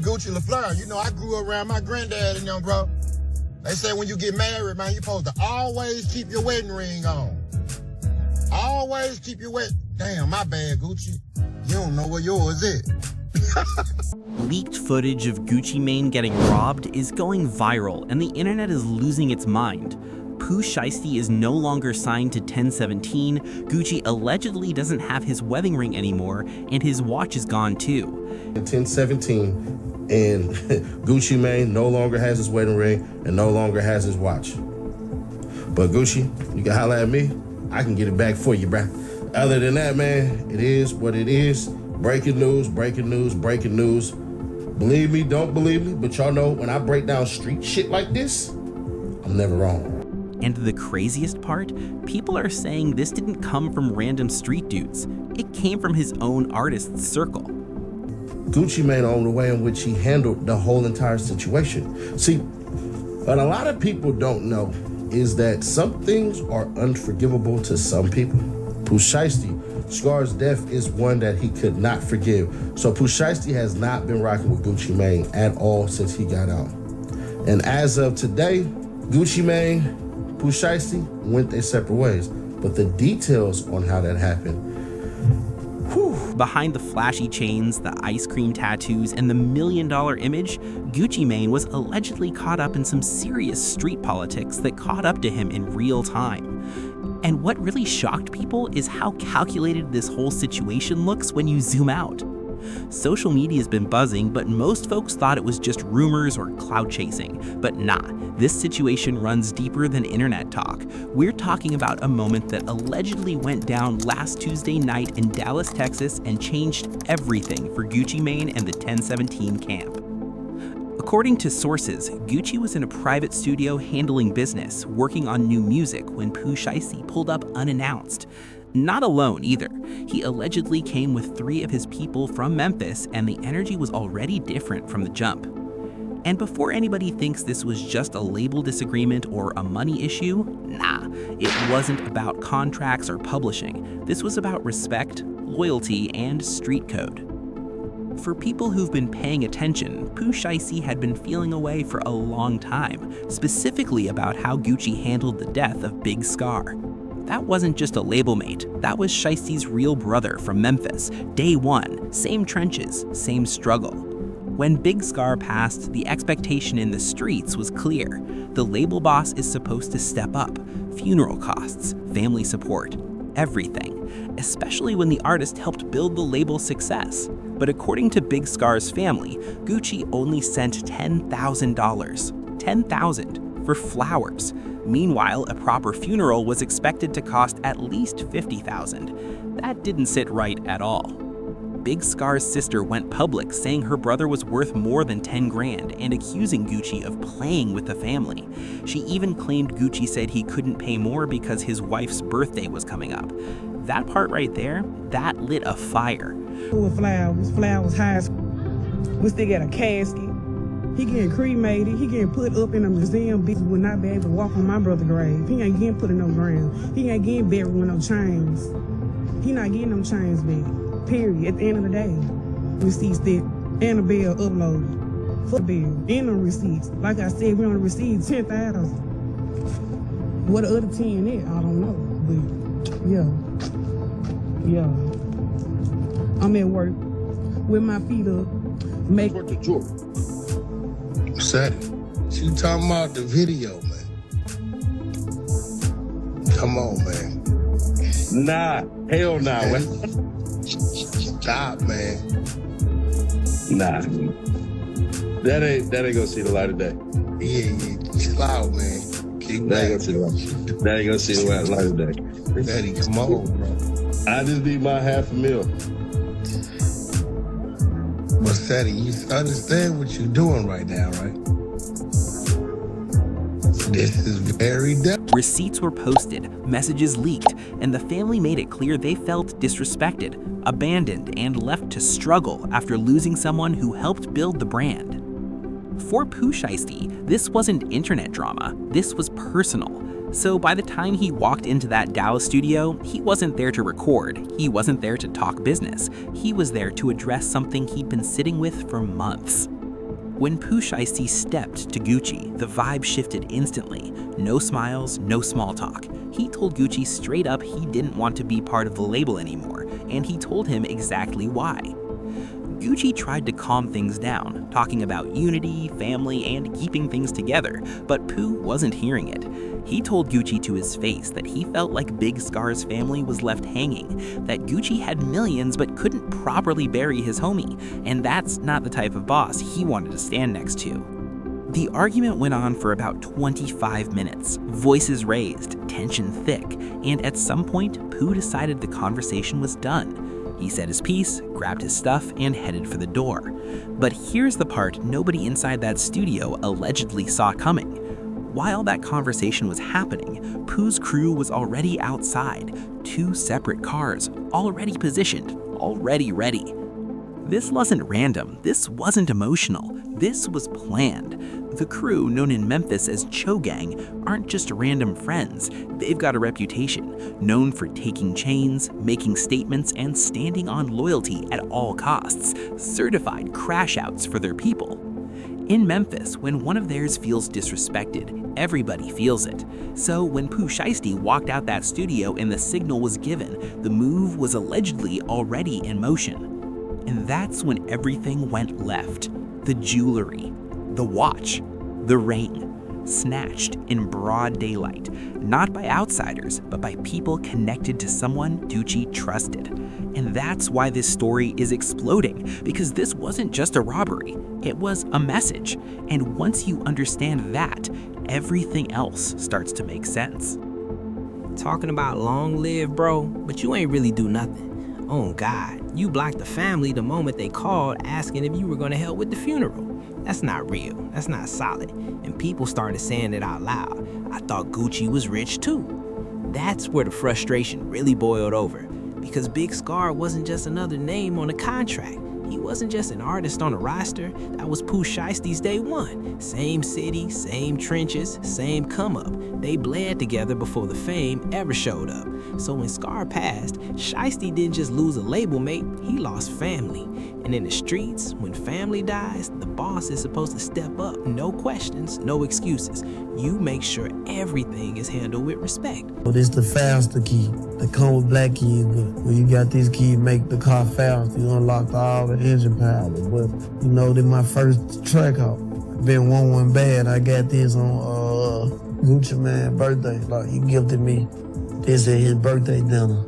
Gucci LaFleur, you know, I grew up around my granddad and them, bro. They say when you get married, man, you supposed to always keep your wedding ring on. Always keep your Damn, my bad, Gucci. You don't know where yours is. Leaked footage of Gucci Mane getting robbed is going viral, and the internet is losing its mind. Pooh Shiesty is no longer signed to 1017, Gucci allegedly doesn't have his wedding ring anymore, and his watch is gone too. 1017, and Gucci Mane no longer has his wedding ring and no longer has his watch. But Gucci, you can holler at me, I can get it back for you, bruh. Other than that, man, it is what it is. Breaking news, breaking news, breaking news. Believe me, don't believe me, but y'all know when I break down street shit like this, I'm never wrong. And the craziest part? People are saying this didn't come from random street dudes. It came from his own artist's circle. Gucci Mane on the way in which he handled the whole entire situation. See, what a lot of people don't know is that some things are unforgivable to some people. Pooh Shiesty, Scar's death is one that he could not forgive. So Pooh Shiesty has not been rocking with Gucci Mane at all since he got out. And as of today, Gucci Mane, Pooh Shiesty went their separate ways. But the details on how that happened, Behind the flashy chains, the ice cream tattoos, and the $1 million image, Gucci Mane was allegedly caught up in some serious street politics that caught up to him in real time. And what really shocked people is how calculated this whole situation looks when you zoom out. Social media's been buzzing, but most folks thought it was just rumors or clout chasing. But nah, this situation runs deeper than internet talk. We're talking about a moment that allegedly went down last Tuesday night in Dallas, Texas, and changed everything for Gucci Mane and the 1017 camp. According to sources, Gucci was in a private studio handling business, working on new music when Pooh Shiesty pulled up unannounced. Not alone either. He allegedly came with 3 of his people from Memphis, and the energy was already different from the jump. And before anybody thinks this was just a label disagreement or a money issue, nah, it wasn't about contracts or publishing. This was about respect, loyalty, and street code. For people who've been paying attention, Pooh Shiesty had been feeling away for a long time, specifically about how Gucci handled the death of Big Scar. That wasn't just a label mate, that was Shiesty's real brother from Memphis. Day one, same trenches, same struggle. When Big Scar passed, the expectation in the streets was clear. The label boss is supposed to step up. Funeral costs, family support, everything. Especially when the artist helped build the label's success. But according to Big Scar's family, Gucci only sent $10,000. $10,000 for flowers. Meanwhile, a proper funeral was expected to cost at least $50,000. That didn't sit right at all. Big Scar's sister went public saying her brother was worth more than 10 grand and accusing Gucci of playing with the family. She even claimed Gucci said he couldn't pay more because his wife's birthday was coming up. That part right there, that lit a fire. With flowers high. We still got a casket. He getting cremated. He getting put up in a museum. Bitches would not be able to walk on my brother's grave. He ain't getting put in no ground. He ain't getting buried with no chains. He not getting them chains back. Period. At the end of the day, receipts that and the bill uploaded. For the bill and the receipts. Like I said, we only received 10,000. What the other 10 is, I don't know. But yeah. I'm at work with my feet up. Make Work the jewelry. Said it. You talking about the video, man. Come on, man. Nah, hell nah. Stop, man. Nah. That ain't gonna see the light of day. Yeah, chill out, man. Keep That ain't gonna see the light of day. Daddy, come on, bro. I just need my $500,000. But Sadie, you understand what you're doing right now, right? This is very different. Receipts were posted, messages leaked, and the family made it clear they felt disrespected, abandoned, and left to struggle after losing someone who helped build the brand. For Pooh Shiesty, this wasn't internet drama, this was personal. So by the time he walked into that Dallas studio, he wasn't there to record, he wasn't there to talk business, he was there to address something he'd been sitting with for months. When Pooh Shiesty stepped to Gucci, the vibe shifted instantly. No smiles, no small talk. He told Gucci straight up he didn't want to be part of the label anymore, and he told him exactly why. Gucci tried to calm things down, talking about unity, family, and keeping things together, but Pooh wasn't hearing it. He told Gucci to his face that he felt like Big Scar's family was left hanging, that Gucci had millions but couldn't properly bury his homie, and that's not the type of boss he wanted to stand next to. The argument went on for about 25 minutes, voices raised, tension thick, and at some point, Pooh decided the conversation was done. He said his piece, grabbed his stuff, and headed for the door. But here's the part nobody inside that studio allegedly saw coming. While that conversation was happening, Pooh's crew was already outside, 2 separate cars, already positioned, already ready. This wasn't random, this wasn't emotional, this was planned. The crew, known in Memphis as Cho Gang, aren't just random friends. They've got a reputation, known for taking chains, making statements, and standing on loyalty at all costs, certified crash outs for their people. In Memphis, when one of theirs feels disrespected, everybody feels it. So when Pooh Shiesty walked out that studio and the signal was given, the move was allegedly already in motion. And that's when everything went left. The jewelry, the watch, the ring, snatched in broad daylight, not by outsiders, but by people connected to someone Gucci trusted. And that's why this story is exploding, because this wasn't just a robbery, it was a message. And once you understand that, everything else starts to make sense. Talking about long live, bro, but you ain't really do nothing. Oh God, you blocked the family the moment they called asking if you were gonna help with the funeral. That's not real, that's not solid. And people started saying it out loud. I thought Gucci was rich too. That's where the frustration really boiled over. Because Big Scar wasn't just another name on the contract. He wasn't just an artist on a roster. That was Pooh Shiesty's day one. Same city, same trenches, same come up. They bled together before the fame ever showed up. So when Scar passed, Shiesty didn't just lose a label mate, he lost family. And in the streets, when family dies, the boss is supposed to step up. No questions, no excuses. You make sure everything is handled with respect. Well, this the faster key. The come with black keys, but when you got this key, make the car faster. You unlock all the engine power. But you know, this my first track out. Been one bad. I got this on Gucci Mane birthday. Like, he gifted me this at his birthday dinner.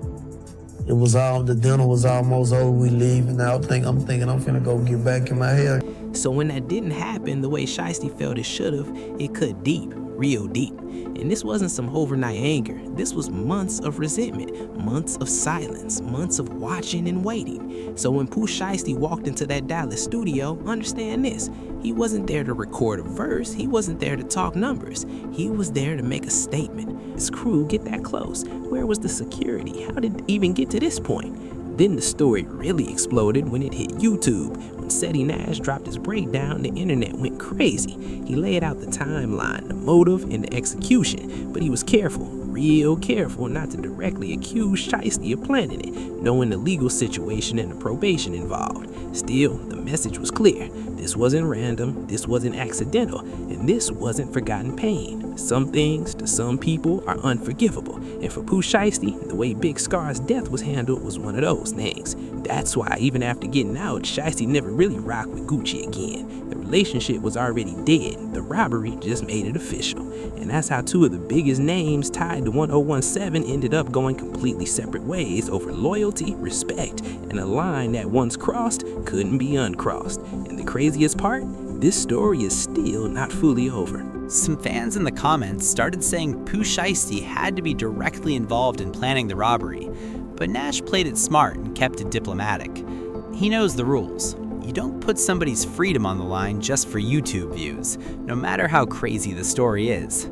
The dinner was almost over. We leaving. I'm thinking I'm finna go get back in my hair. So when that didn't happen the way Shiesty felt it should've, it cut deep, real deep. And this wasn't some overnight anger. This was months of resentment, months of silence, months of watching and waiting. So when Pooh Shiesty walked into that Dallas studio, understand this, he wasn't there to record a verse, he wasn't there to talk numbers. He was there to make a statement. His crew get that close. Where was the security? How did it even get to this point? Then the story really exploded when it hit YouTube. When Seti Nash dropped his breakdown, the internet went crazy. He laid out the timeline, the motive, and the execution, but he was careful, real careful, not to directly accuse Shiesty of planning it, knowing the legal situation and the probation involved. Still, the message was clear. This wasn't random, this wasn't accidental, and this wasn't forgotten pain. Some things, to some people, are unforgivable, and for Pooh Shiesty, the way Big Scar's death was handled was one of those things. That's why even after getting out, Shiesty never really rocked with Gucci again. The relationship was already dead, the robbery just made it official. And that's how two of the biggest names tied to 1017 ended up going completely separate ways over loyalty, respect, and a line that once crossed couldn't be uncrossed. And the craziest part, this story is still not fully over. Some fans in the comments started saying Pooh Shiesty had to be directly involved in planning the robbery, but Nash played it smart and kept it diplomatic. He knows the rules. You don't put somebody's freedom on the line just for YouTube views, no matter how crazy the story is.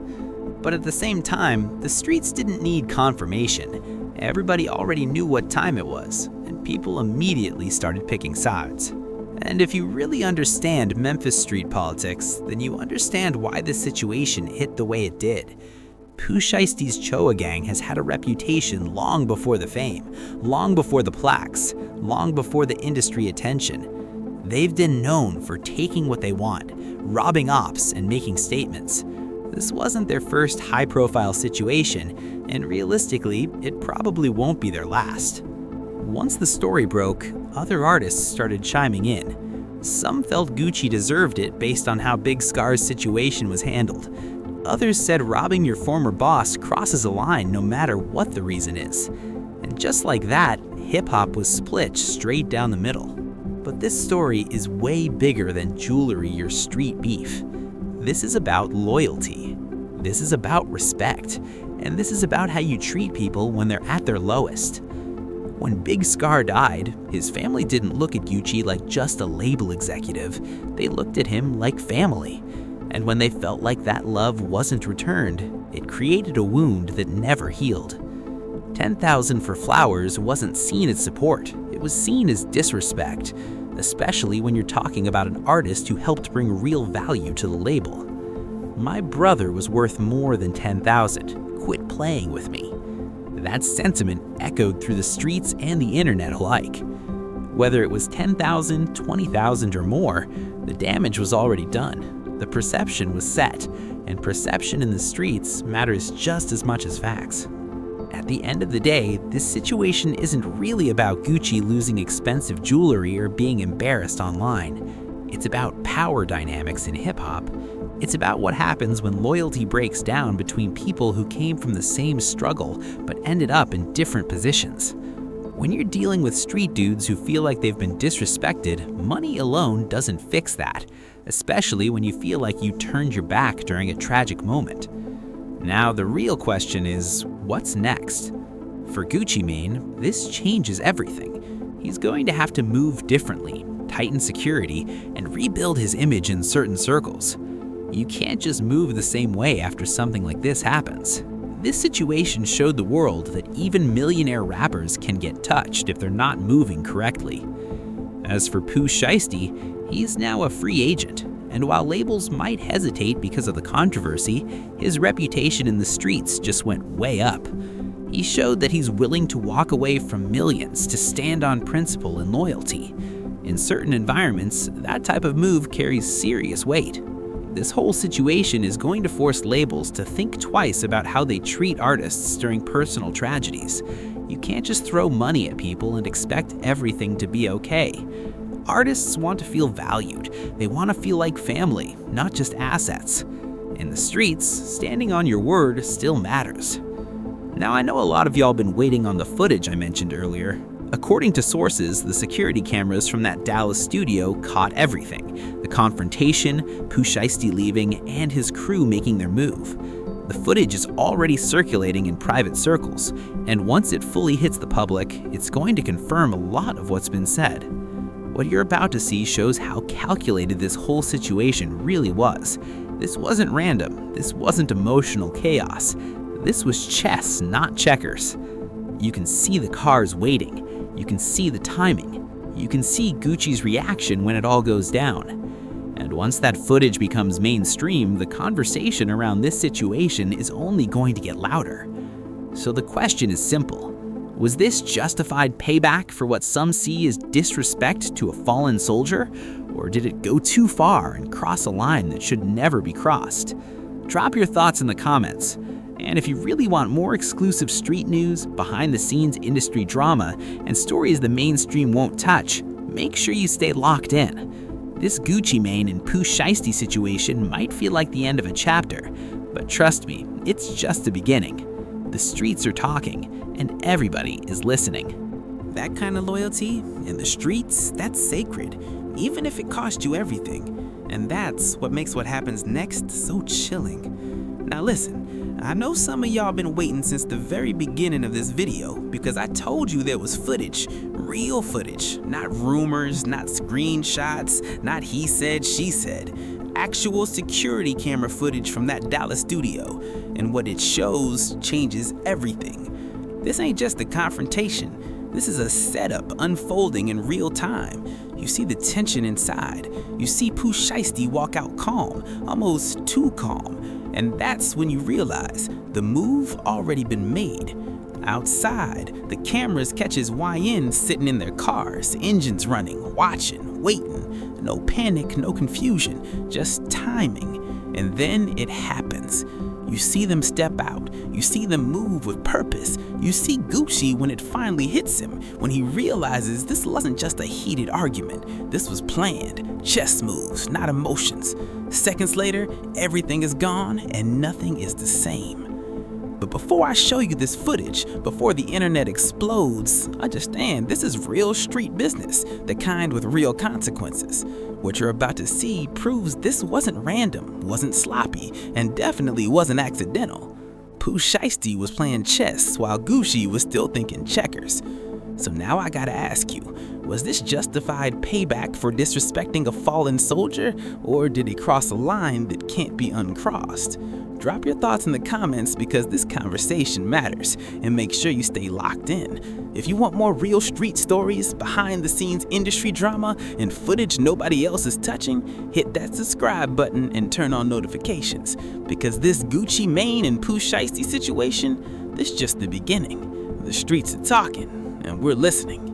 But at the same time, the streets didn't need confirmation. Everybody already knew what time it was, and people immediately started picking sides. And if you really understand Memphis street politics, then you understand why this situation hit the way it did. Pooh Shiesty's Choa gang has had a reputation long before the fame, long before the plaques, long before the industry attention. They've been known for taking what they want, robbing ops, and making statements. This wasn't their first high-profile situation, and realistically, it probably won't be their last. Once the story broke, other artists started chiming in. Some felt Gucci deserved it based on how Big Scar's situation was handled. Others said robbing your former boss crosses a line no matter what the reason is. And just like that, hip-hop was split straight down the middle. But this story is way bigger than jewelry or street beef. This is about loyalty. This is about respect. And this is about how you treat people when they're at their lowest. When Big Scar died, his family didn't look at Gucci like just a label executive. They looked at him like family. And when they felt like that love wasn't returned, it created a wound that never healed. 10,000 for flowers wasn't seen as support. It was seen as disrespect, especially when you're talking about an artist who helped bring real value to the label. My brother was worth more than 10,000. Quit playing with me. That sentiment echoed through the streets and the internet alike. Whether it was 10,000, 20,000, or more, the damage was already done. The perception was set, and perception in the streets matters just as much as facts. At the end of the day, this situation isn't really about Gucci losing expensive jewelry or being embarrassed online. It's about power dynamics in hip-hop. It's about what happens when loyalty breaks down between people who came from the same struggle but ended up in different positions. When you're dealing with street dudes who feel like they've been disrespected, money alone doesn't fix that, especially when you feel like you turned your back during a tragic moment. Now, the real question is, what's next? For Gucci Mane, this changes everything. He's going to have to move differently, tighten security, and rebuild his image in certain circles. You can't just move the same way after something like this happens. This situation showed the world that even millionaire rappers can get touched if they're not moving correctly. As for Pooh Shiesty, he's now a free agent, and while labels might hesitate because of the controversy, his reputation in the streets just went way up. He showed that he's willing to walk away from millions to stand on principle and loyalty. In certain environments, that type of move carries serious weight. This whole situation is going to force labels to think twice about how they treat artists during personal tragedies. You can't just throw money at people and expect everything to be okay. Artists want to feel valued. They want to feel like family, not just assets. In the streets, standing on your word still matters. Now, I know a lot of y'all been waiting on the footage I mentioned earlier. According to sources, the security cameras from that Dallas studio caught everything. The confrontation, Pooh Shiesty leaving, and his crew making their move. The footage is already circulating in private circles, and once it fully hits the public, it's going to confirm a lot of what's been said. What you're about to see shows how calculated this whole situation really was. This wasn't random. This wasn't emotional chaos. This was chess, not checkers. You can see the cars waiting. You can see the timing. You can see Gucci's reaction when it all goes down. And once that footage becomes mainstream, the conversation around this situation is only going to get louder. So the question is simple. Was this justified payback for what some see as disrespect to a fallen soldier? Or did it go too far and cross a line that should never be crossed? Drop your thoughts in the comments. And if you really want more exclusive street news, behind-the-scenes industry drama, and stories the mainstream won't touch, make sure you stay locked in. This Gucci Mane and Pooh Shiesty situation might feel like the end of a chapter, but trust me, it's just the beginning. The streets are talking, and everybody is listening. That kind of loyalty in the streets, that's sacred, even if it costs you everything. And that's what makes what happens next so chilling. Now listen, I know some of y'all been waiting since the very beginning of this video because I told you there was footage, real footage, not rumors, not screenshots, not he said, she said. Actual security camera footage from that Dallas studio, and what it shows changes everything. This ain't just a confrontation. This is a setup unfolding in real time. You see the tension inside. You see Pooh Shiesty walk out calm, almost too calm. And that's when you realize the move already been made. Outside, the cameras catches YN sitting in their cars, engines running, watching waiting. No panic, no confusion, just timing. And then it happens. You see them step out. You see them move with purpose. You see Gucci when it finally hits him, when he realizes this wasn't just a heated argument. This was planned. Chess moves, not emotions. Seconds later, everything is gone and nothing is the same. But before I show you this footage, before the internet explodes, understand this is real street business, the kind with real consequences. What you're about to see proves this wasn't random, wasn't sloppy, and definitely wasn't accidental. Pooh Shiesty was playing chess while Gucci was still thinking checkers. So now I gotta ask you, was this justified payback for disrespecting a fallen soldier, or did he cross a line that can't be uncrossed? Drop your thoughts in the comments because this conversation matters, and make sure you stay locked in. If you want more real street stories, behind the scenes industry drama, and footage nobody else is touching, hit that subscribe button and turn on notifications, because this Gucci Mane and Pooh Shiesty situation, this is just the beginning. The streets are talking, and we're listening.